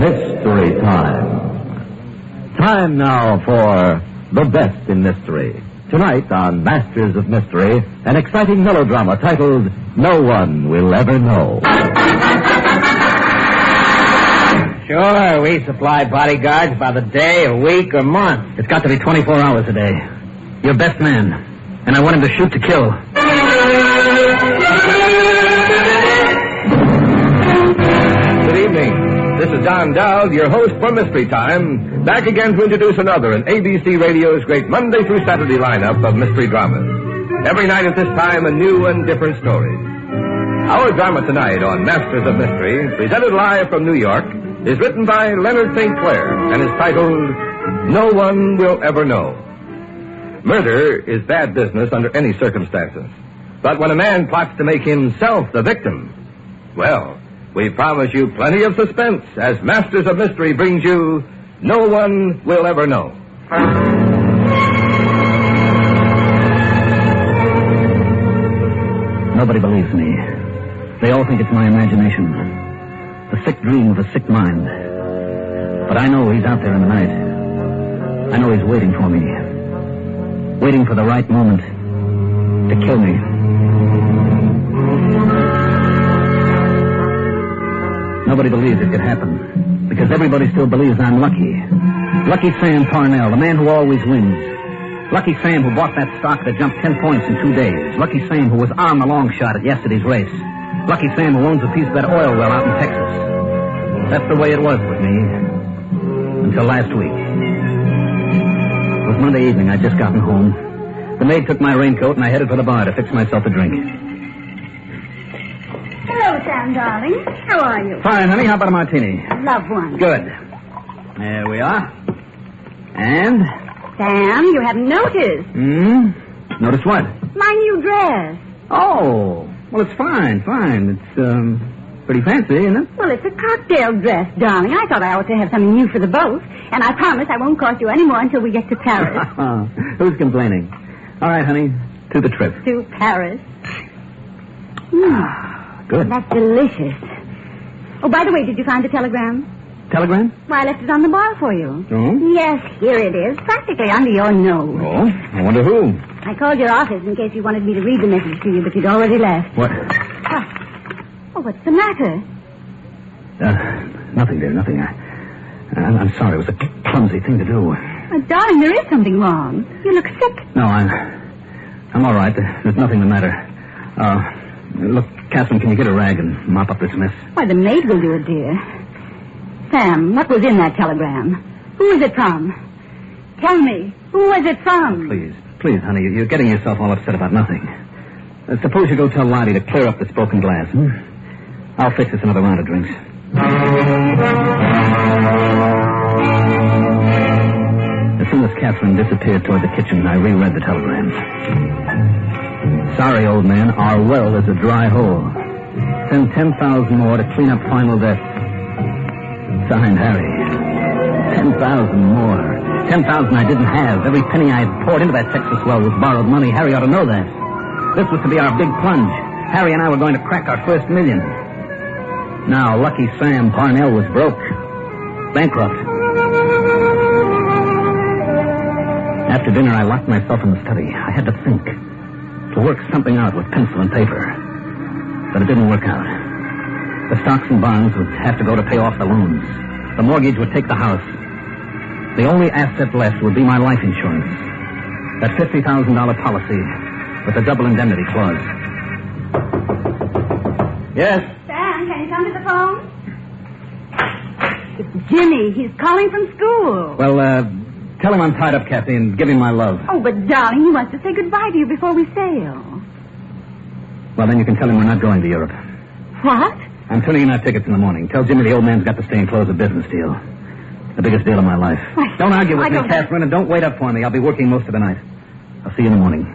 Mystery Time. Time now for the best in mystery. Tonight on Masters of Mystery, an exciting melodrama titled No One Will Ever Know. Sure, we supply bodyguards by the day, a week, or month. It's got to be 24 hours a day. Your best man. And I want him to shoot to kill. Good evening. This is Don Dowd, your host for Mystery Time, back again to introduce another in ABC Radio's great Monday through Saturday lineup of mystery dramas. Every night at this time, a new and different story. Our drama tonight on Masters of Mystery, presented live from New York, is written by Leonard St. Clair and is titled No One Will Ever Know. Murder is bad business under any circumstances. But when a man plots to make himself the victim, well, we promise you plenty of suspense as Masters of Mystery brings you No One Will Ever Know. Nobody believes me. They all think it's my imagination. The sick dream of a sick mind. But I know he's out there in the night. I know he's waiting for me. Waiting for the right moment to kill me. Nobody believes it could happen, because everybody still believes I'm lucky. Lucky Sam Parnell, the man who always wins. Lucky Sam who bought that stock that jumped 10 points in 2 days. Lucky Sam who was on the long shot at yesterday's race. Lucky Sam who owns a piece of that oil well out in Texas. That's the way it was with me. Until last week. It was Monday evening. I'd just gotten home. The maid took my raincoat and I headed for the bar to fix myself a drink. Hello, Sam, darling. How are you? Fine, honey. How about a martini? Love one. Good. There we are. And? Sam, you haven't noticed. Notice what? My new dress. Oh, well, it's fine. It's, pretty fancy, isn't it? Well, it's a cocktail dress, darling. I thought I ought to have something new for the both. And I promise I won't cost you any more until we get to Paris. Who's complaining? All right, honey. To the trip. To Paris. Good. That's delicious. Oh, by the way, did you find the telegram? Telegram? Why, I left it on the bar for you. Oh? Yes, here it is. Practically under your nose. Oh? I wonder who. I called your office in case you wanted me to read the message to you, but you'd already left. What? Oh, what's the matter? Nothing, dear, nothing. I'm sorry. It was a clumsy thing to do. Oh, darling, there is something wrong. You look sick. No, I'm all right. There's nothing the matter. Look, Catherine, can you get a rag and mop up this mess? Why, the maid will do it, dear. Sam, what was in that telegram? Who is it from? Tell me, who was it from? Please, honey, you're getting yourself all upset about nothing. Suppose you go tell Lottie to clear up this broken glass. I'll fix us another round of drinks. As soon as Catherine disappeared toward the kitchen, I reread the telegram. Sorry, old man, our well is a dry hole. Send 10,000 more to clean up final death. Signed, Harry. 10,000 more. 10,000 I didn't have. Every penny I had poured into that Texas well was borrowed money. Harry ought to know that. This was to be our big plunge. Harry and I were going to crack our first million. Now, Lucky Sam Parnell was broke. Bankrupt. After dinner, I locked myself in the study. I had to think. To work something out with pencil and paper. But it didn't work out. The stocks and bonds would have to go to pay off the loans. The mortgage would take the house. The only asset left would be my life insurance. That $50,000 policy with a double indemnity clause. Yes? Sam, can you come to the phone? It's Jimmy. He's calling from school. Well, tell him I'm tied up, Kathy, and give him my love. Oh, but darling, he wants to say goodbye to you before we sail. Well, then you can tell him we're not going to Europe. What? I'm turning in our tickets in the morning. Tell Jimmy the old man's got to stay and close a business deal. The biggest deal of my life. Don't argue with me, Catherine, and don't wait up for me. I'll be working most of the night. I'll see you in the morning.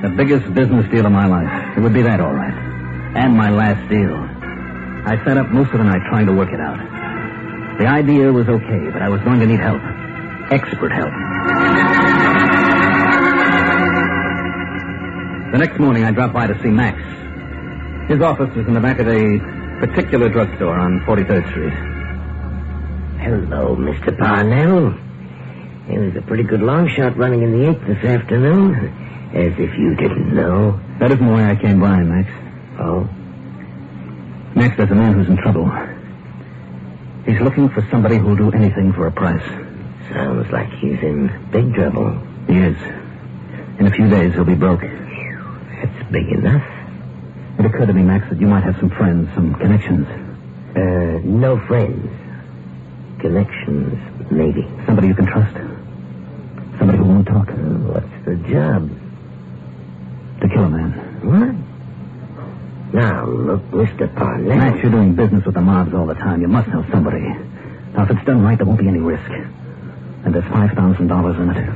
The biggest business deal of my life. It would be that, all right. And my last deal. I sat up most of the night trying to work it out. The idea was okay, but I was going to need help. Expert help. The next morning, I dropped by to see Max. His office is in the back of a particular drugstore on 43rd Street. Hello, Mr. Parnell. It was a pretty good long shot running in the 8th this afternoon. As if you didn't know. That isn't why I came by, Max. Oh? Max, there's a man who's in trouble. He's looking for somebody who'll do anything for a price. Sounds like he's in big trouble. He is. In a few days, he'll be broke. That's big enough. It occurred to me, Max, that you might have some friends, some connections. No friends. Connections, maybe. Somebody you can trust. Somebody who won't talk. What's the job? To kill a man. What? Now, look, Mr. Parnell. Max, you're doing business with the mobs all the time. You must know somebody. Now, if it's done right, there won't be any risk. And there's $5,000 in it.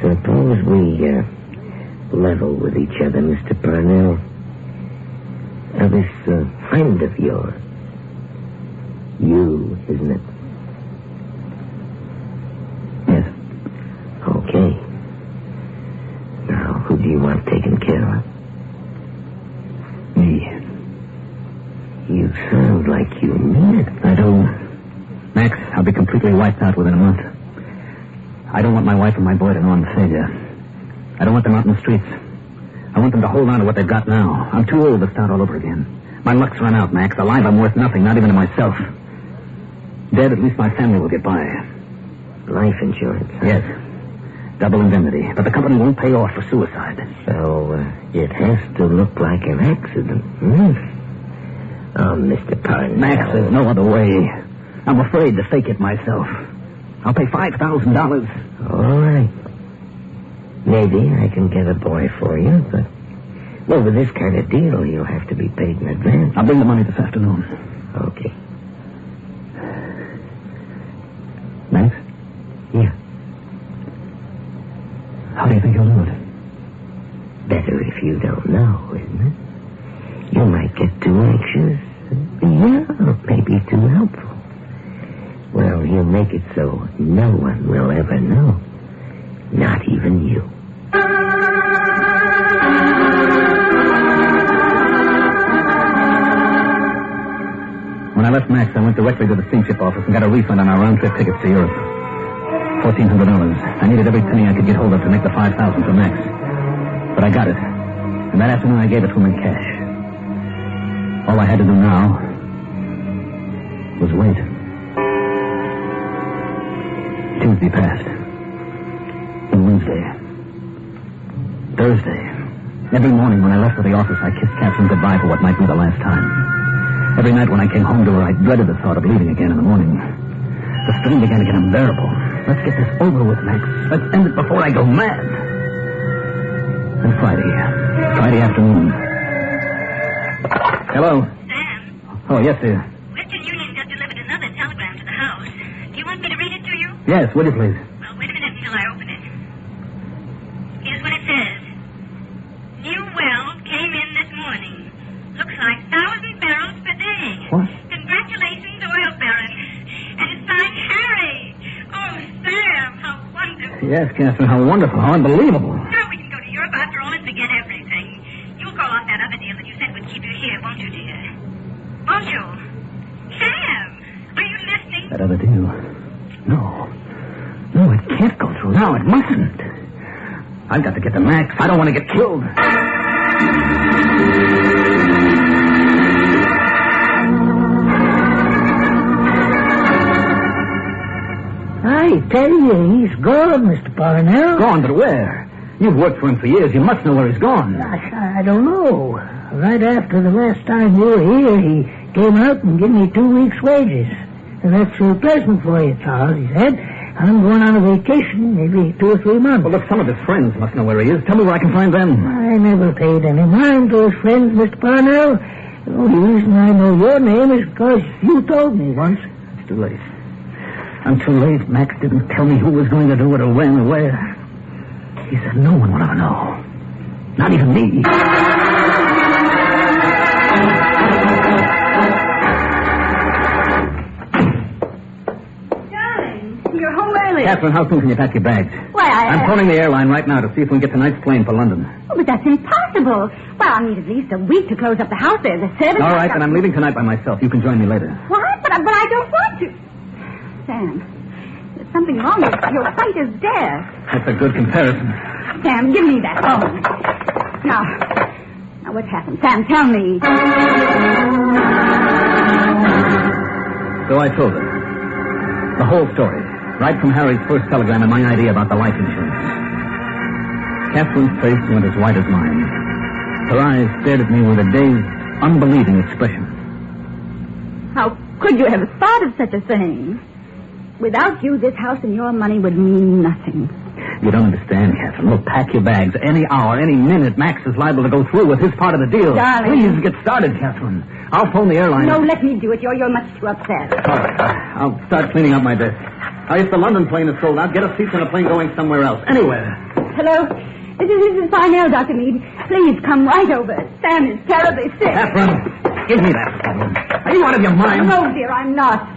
Suppose we, level with each other, Mr. Parnell. This, friend of yours. You, isn't it? Yes. Okay. Now, who do you want taken care of? Me. You sound like you mean it. I do. Max, I'll be completely wiped out within a month. I don't want my wife and my boy to know I'm a failure. I don't want them out in the streets. I want them to hold on to what they've got now. I'm too old to start all over again. My luck's run out, Max. Alive, I'm worth nothing, not even to myself. Dead, at least my family will get by. Life insurance. Huh? Yes. Double indemnity. But the company won't pay off for suicide. So, it has to look like an accident. Oh, Mr. Parnell. Max, there's no other way. I'm afraid to fake it myself. I'll pay $5,000. All right. Maybe I can get a boy for you, but... Well, with this kind of deal, you'll have to be paid in advance. I'll bring the money this afternoon. Okay. Max? Yeah. How do you think you'll do it? Better if you don't know, isn't it? You might get too anxious. Yeah, maybe too helpful. Well, you'll make it so no one will ever know. Not even you. When I left Max, I went directly to the steamship office and got a refund on our round-trip tickets to Europe. $1,400. I needed every penny I could get hold of to make the $5,000 for Max. But I got it. And that afternoon I gave it to him in cash. All I had to do now was wait. Tuesday passed. And Wednesday. Thursday. Every morning when I left for the office, I kissed Catherine goodbye for what might be the last time. Every night when I came home to her, I dreaded the thought of leaving again in the morning. The strain began to get unbearable. Let's get this over with, Max. Let's end it before I go mad. And Friday afternoon. Hello? Sam? Oh, yes, dear. Western Union just delivered another telegram to the house. Do you want me to read it to you? Yes, would you please? Well, wait a minute until I open it. Here's what it says. New well came in this morning. Looks like 1,000 barrels per day. What? Congratulations, oil baron. And it's signed Harry. Oh, Sam, how wonderful. Yes, Catherine, how wonderful, how unbelievable. Now we can go to Europe after all and forget everything. You'll call off that other deal that you said would keep you here, won't you, dear? Won't you? Sam, are you listening? That other deal? No, it can't go through now. It mustn't. I've got to get to Max. I don't want to get killed. I tell you, he's gone, Mr. Parnell. Gone, but where? You've worked for him for years. You must know where he's gone. I don't know. Right after the last time you were here, he came out and gave me 2 weeks' wages. And that's pleasant for you, Charles, he said. I'm going on a vacation, maybe 2 or 3 months. Well, look, some of his friends must know where he is. Tell me where I can find them. I never paid any mind to his friends, Mr. Parnell. The only reason I know your name is because you told me once. It's too late. I'm too late. Max didn't tell me who was going to do it or when or where. He said no one will ever know. Not even me. Darling, you're home early. it. Catherine, how soon can you pack your bags? Why, I'm phoning the airline right now to see if we can get tonight's plane for London. Oh, but that's impossible. Well, I'll need at least a week to close up the house there. The servants... All right, then I'm leaving tonight by myself. You can join me later. What? But I don't want to. Sam, there's something wrong. Your sight is deaf. That's a good comparison. Sam, give me that phone. Now, what's happened? Sam, tell me. So I told her. The whole story. Right from Harry's first telegram and my idea about the life insurance. Catherine's face went as white as mine. Her eyes stared at me with a dazed, unbelieving expression. How could you have thought of such a thing? Without you, this house and your money would mean nothing. You don't understand, Catherine. Look, pack your bags. Any hour, any minute, Max is liable to go through with his part of the deal. Darling. Please get started, Catherine. I'll phone the airline. No, let me do it. You're much too upset. All right. I'll start cleaning up my desk. Now, if the London plane is sold out, get a seat on a plane going somewhere else. Anywhere. Hello? This is Mrs. Parnell, Dr. Meade. Please come right over. Sam is terribly sick. Catherine, give me that phone. Are you out of your mind? No, dear, I'm not.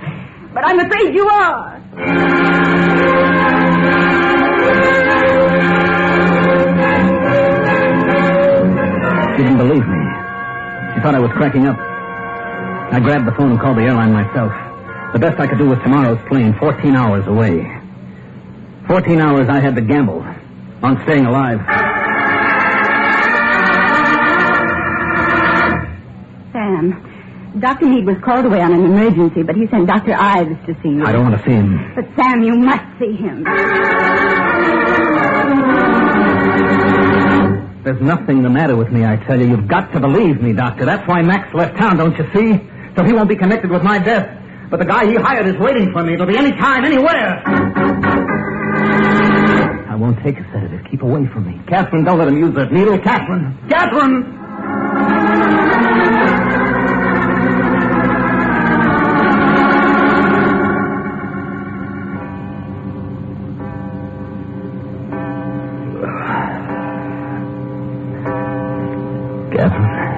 But I'm afraid you are. She didn't believe me. She thought I was cracking up. I grabbed the phone and called the airline myself. The best I could do was tomorrow's plane, 14 hours away. 14 hours I had to gamble on staying alive. Sam, Dr. Meade was called away on an emergency, but he sent Dr. Ives to see you. I don't want to see him. But, Sam, you must see him. There's nothing the matter with me, I tell you. You've got to believe me, Doctor. That's why Max left town, don't you see? So he won't be connected with my death. But the guy he hired is waiting for me. It'll be any time, anywhere. I won't take a sedative. Keep away from me. Catherine, don't let him use that needle. Catherine! Catherine!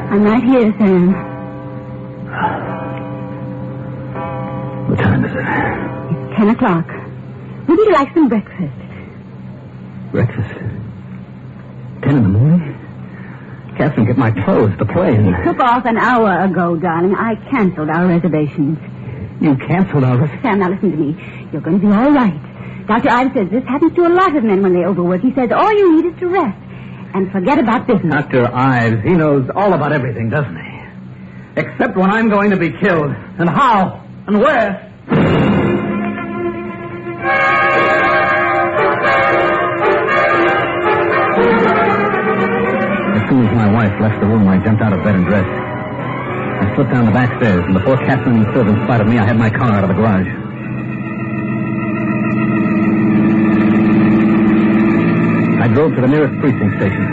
I'm right here, Sam. What time is it? It's 10 o'clock. Wouldn't you like some breakfast? Breakfast? 10 in the morning? Catherine, get my clothes, the plane. It took off an hour ago, darling. I canceled our reservations. You canceled our reservations? Sam, now listen to me. You're going to be all right. Dr. Ives says this happens to a lot of men when they overwork. He says all you need is to rest. And forget about business. Dr. Ives, he knows all about everything, doesn't he? Except when I'm going to be killed. And how? And where? As soon as my wife left the room, I jumped out of bed and dressed. I slipped down the back stairs, and before Catherine and the servants spotted me, I had my car out of the garage. I drove to the nearest precinct station.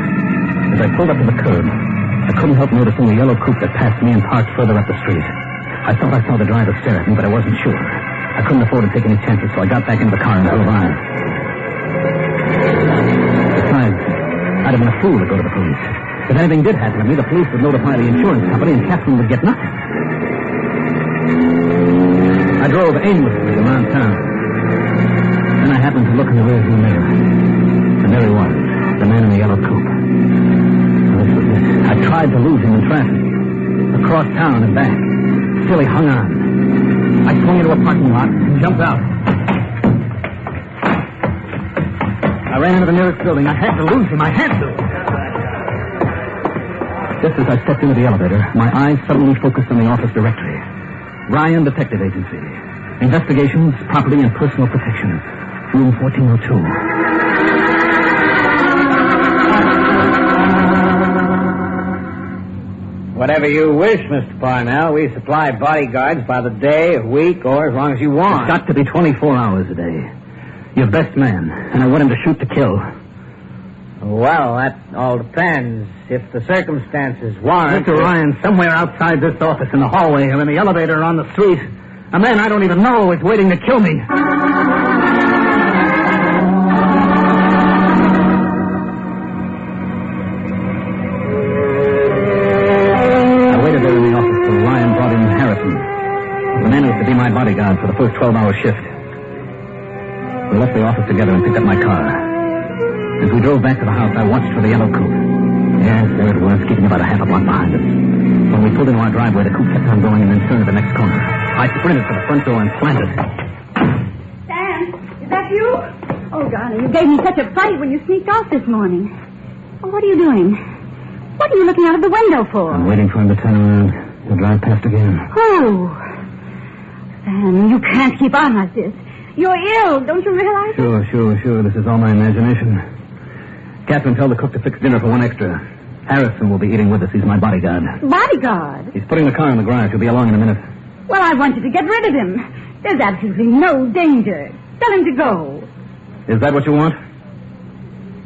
As I pulled up to the curb, I couldn't help noticing the yellow coupe that passed me and parked further up the street. I thought I saw the driver stare at me, but I wasn't sure. I couldn't afford to take any chances, so I got back into the car and drove on. Besides, I'd have been a fool to go to the police. If anything did happen to me, the police would notify the insurance company and Catherine would get nothing. I drove aimlessly around town. Then I happened to look in the rearview mirror. And there he was, the man in the yellow coupe. This was it. I tried to lose him in traffic. Across town and back. Still he hung on. I swung into a parking lot and jumped out. I ran into the nearest building. I had to lose him. I had to. Just as I stepped into the elevator, my eyes suddenly focused on the office directory. Ryan Detective Agency. Investigations, Property and Personal Protection. Room 1402. Whatever you wish, Mr. Parnell. We supply bodyguards by the day, a week, or as long as you want. It's got to be 24 hours a day. Your best man, and I want him to shoot to kill. Well, that all depends. If the circumstances warrant... Mr. Ryan, somewhere outside this office, in the hallway, or in the elevator, or on the street, a man I don't even know is waiting to kill me. The man was to be my bodyguard for the first 12-hour shift. We left the office together and picked up my car. As we drove back to the house, I watched for the yellow coupe. Yes, there it was, keeping about a half a block behind us. When we pulled into our driveway, the coupe kept on going and then turned to the next corner. I sprinted for the front door and slammed it. Sam, is that you? Oh, darling, you gave me such a fright when you sneaked off this morning. Oh, what are you doing? What are you looking out of the window for? I'm waiting for him to turn around. He'll drive past again. Oh. Sam, you can't keep on like this. You're ill, don't you realize it? Sure. This is all my imagination. Catherine, tell the cook to fix dinner for one extra. Harrison will be eating with us. He's my bodyguard. Bodyguard? He's putting the car in the garage. He'll be along in a minute. Well, I want you to get rid of him. There's absolutely no danger. Tell him to go. Is that what you want?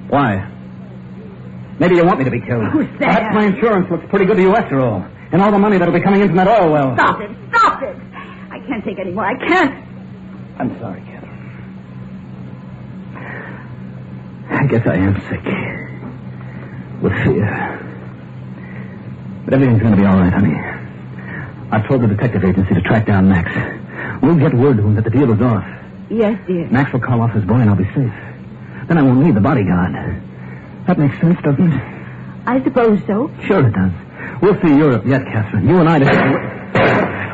Why? Maybe you want me to be killed. Who's that? Perhaps my insurance looks pretty good to you after all. And all the money that'll be coming in from that oil well. Stop it. I can't take any more. I can't. I'm sorry, Catherine. I guess I am sick. With fear. But everything's going to be all right, honey. I've told the detective agency to track down Max. We'll get word to him that the deal is off. Yes, dear. Max will call off his boy and I'll be safe. Then I won't need the bodyguard. That makes sense, doesn't it? I suppose so. Sure it does. We'll see Europe yet, Catherine. You and I...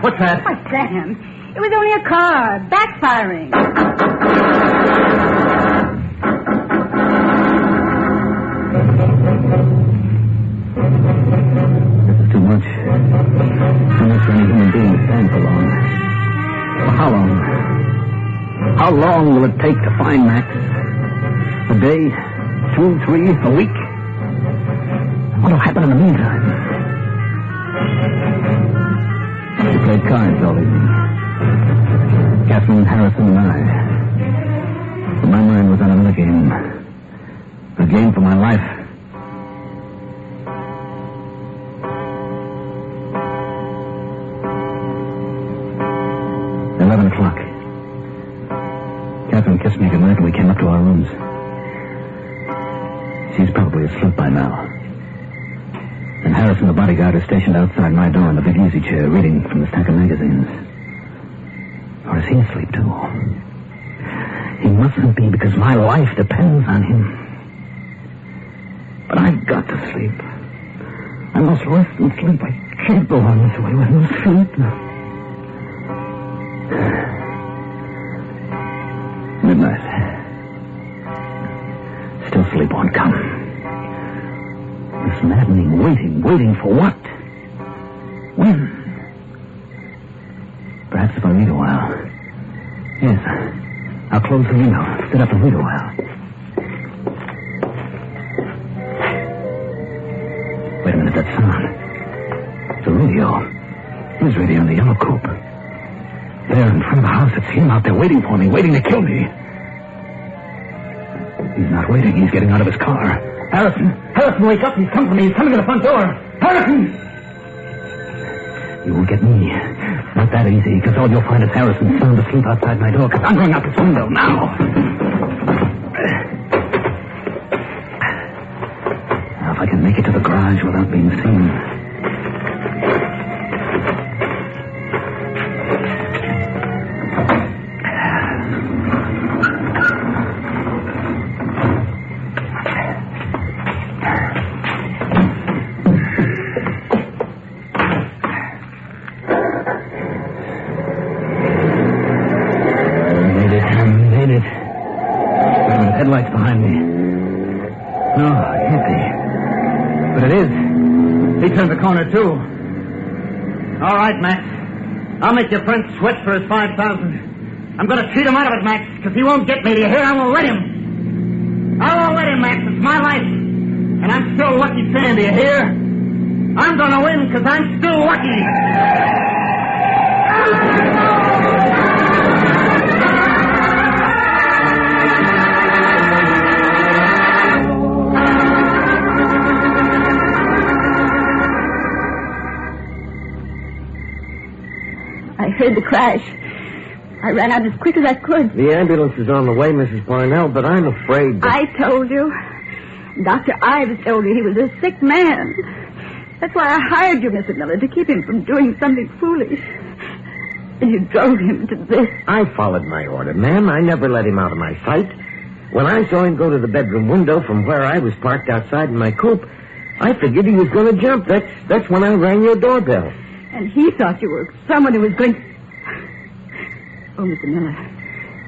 What's that? Why, Sam, it was only a car, backfiring. This is too much. Too much for any human being to stand for long. For how long? How long will it take to find Max? A day? 2, 3, a week? What'll happen in the meantime? We played cards all evening. Catherine, Harrison, and I. But my mind was on another game. A game for my life. O'clock. Catherine kissed me goodnight and we came up to our rooms. She's probably asleep by now. And Harrison, the bodyguard, is stationed outside my door in the big easy chair, reading from the stack of magazines. Or is he asleep too? He mustn't be, because my life depends on him. But I've got to sleep. I must rest and sleep. I can't go on this way with no sleep. Midnight. Still sleep won't come. This maddening waiting for what? When? Perhaps if I read a while. Yes, I'll close the window, sit up and read a while. Wait a minute, that sound. It's a radio. His radio in the yellow coupe. There in front of the house, it's him out there waiting for me, waiting to kill me. He's not waiting. He's getting out of his car. Harrison, wake up. He's come for me. He's coming to the front door. Harrison! You won't get me. Not that easy, because all you'll find is Harrison sound asleep outside my door, because I'm going out this window now. Now, if I can make it to the garage without being seen... Headlights behind me. No, it can't be. But it is. He turned the corner, too. All right, Max. I'll make your friend sweat for his 5,000. I'm going to cheat him out of it, Max, because he won't get me. Do you hear? I won't let him. I won't let him, Max. It's my life. And I'm still Lucky Sam, do you hear? I'm going to win because I'm still lucky. I heard the crash. I ran out as quick as I could. The ambulance is on the way, Mrs. Parnell, but I'm afraid that... I told you. Dr. Ives told you he was a sick man. That's why I hired you, Mr. Miller, to keep him from doing something foolish. And you drove him to this. I followed my order, ma'am. I never let him out of my sight. When I saw him go to the bedroom window from where I was parked outside in my coupe, I figured he was going to jump. That's when I rang your doorbell. And he thought you were someone who was going... Oh, Mr. Miller,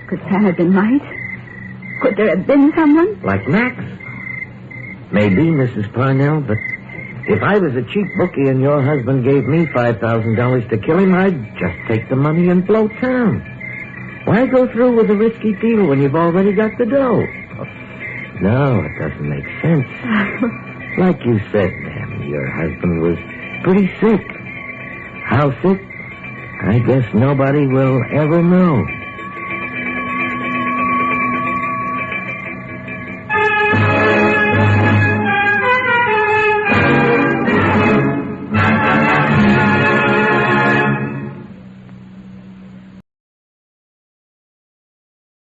could Sam have been right? Could there have been someone? Like Max? Maybe, Mrs. Parnell, but if I was a cheap bookie and your husband gave me $5,000 to kill him, I'd just take the money and blow town. Why go through with a risky deal when you've already got the dough? No, it doesn't make sense. Like you said, ma'am, your husband was pretty sick. How sick? I guess nobody will ever know.